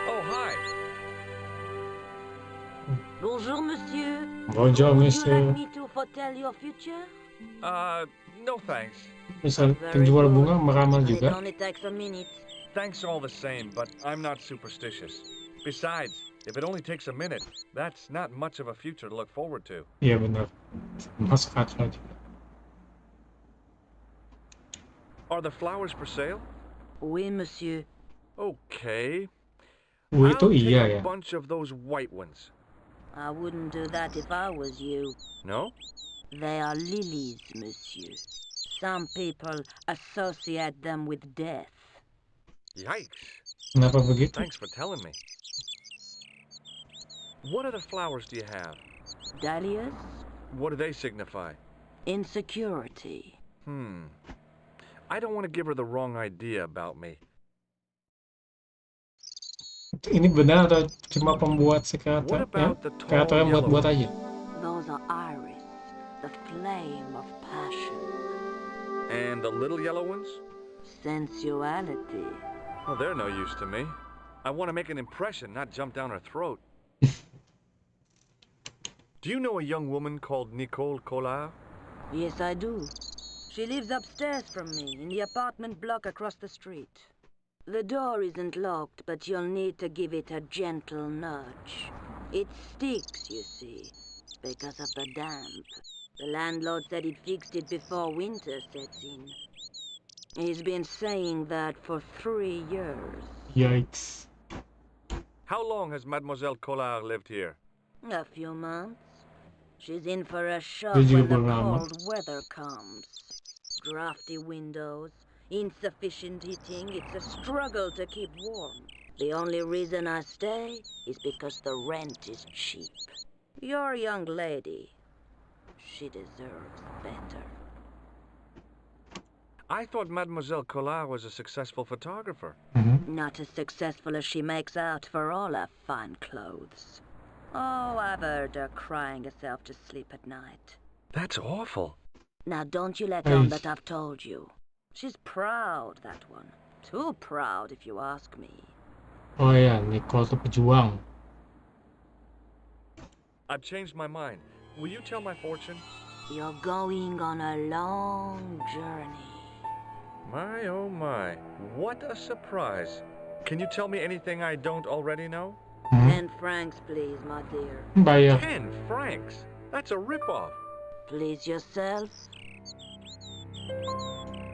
Oh, hi. Bonjour, monsieur. Bonjour, Would you Mister. like me to foretell your future? No thanks. Misal Very penjual good. bunga meramal But it juga. only takes a minute. Thanks all the same, but I'm not superstitious. Besides, if it only takes a minute, that's not much of a future to look forward to. Iya benar. Masuk akal juga. Are the flowers for sale? Oui, monsieur. Okay. Itu I'll iya take ya. a bunch of those white ones. I wouldn't do that if I was you. No? They are lilies, monsieur. Some people associate them with death. Yikes. Kenapa begitu? Thanks for telling me. What other flowers do you have? Dahlias? What do they signify? Insecurity. I don't want to give her the wrong idea about me. Ini benar atau cuma pembuat What about the tall kreator yang yellow buat aja? Those are iris, the flame of passion. And the little yellow ones? Sensuality. Well, they're no use to me. I want to make an impression, not jump down her throat. Do you know a young woman called Nicole Collard? Yes, I do. She lives upstairs from me, in the apartment block across the street. The door isn't locked, but you'll need to give it a gentle nudge. It sticks, you see, because of the damp. The landlord said he'd fixed it before winter sets in. He's been saying that for 3 years. Yikes. How long has Mademoiselle Collard lived here? A few months. She's in for a shock Tujuh when the puluh cold weather comes. Drafty windows, insufficient heating, it's a struggle to keep warm. The only reason I stay is because the rent is cheap. You're a young lady. She deserves better. I thought Mademoiselle Collard was a successful photographer. Not as successful as she makes out for all her fine clothes. Oh, I've heard her crying herself to sleep at night. That's awful. Now don't you let on that I've told you. She's proud, that one. Too proud, if you ask me. Oh ya, Nicole tuh pejuang. I've changed my mind. Will you tell my fortune? You're going on a long journey. My, oh my. What a surprise. Can you tell me anything I don't already know? 10 francs, please, my dear. Bayar. 10 francs? That's a ripoff. Please yourself.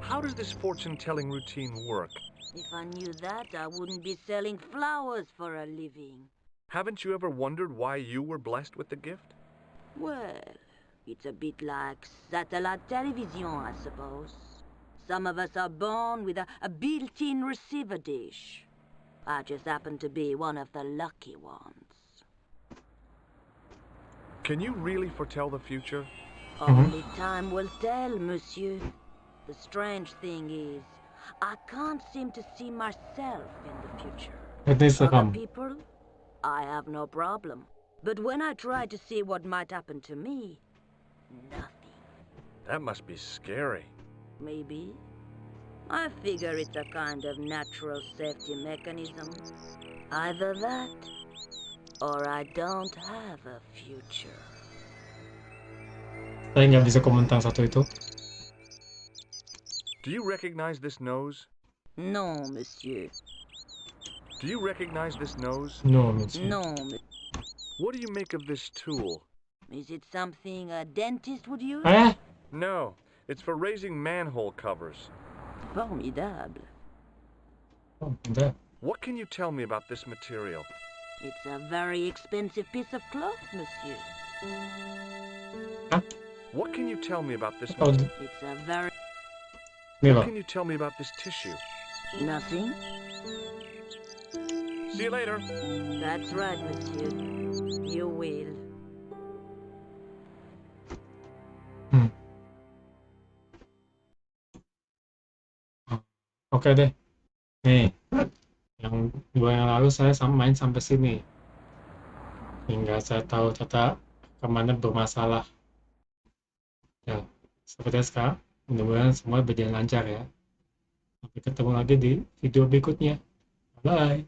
How does this fortune-telling routine work? If I knew that, I wouldn't be selling flowers for a living. Haven't you ever wondered why you were blessed with the gift? Well, it's a bit like satellite television, I suppose. Some of us are born with a built-in receiver dish. I just happen to be one of the lucky ones. Can you really foretell the future? Only time will tell, monsieur. The strange thing is, I can't seem to see myself in the future. It needs to Other come. people, I have no problem. But when I try to see what might happen to me, nothing. That must be scary. Maybe. I figure it's a kind of natural safety mechanism. Either that, or I don't have a future. Saya nggak bisa komentar satu itu. Do you recognize this nose? No, monsieur. Do you recognize this nose? No, monsieur. No, What do you make of this tool? Is it something a dentist would use? No, it's for raising manhole covers. Formidable. Oh, udah. What can you tell me about this material? It's a very expensive piece of cloth, monsieur. What can you tell me about this Oh, material? It's a very... ini What loh. can you tell me about this tissue? Nothing? See you later. That's right, monsieur. You will. Oke deh. Nih, yang 2 yang lalu saya main sampai sini. Hingga saya tahu tata kemana bermasalah. Ya, seperti sekarang, mudah-mudahan semua berjalan lancar ya. Sampai ketemu lagi di video berikutnya. Bye.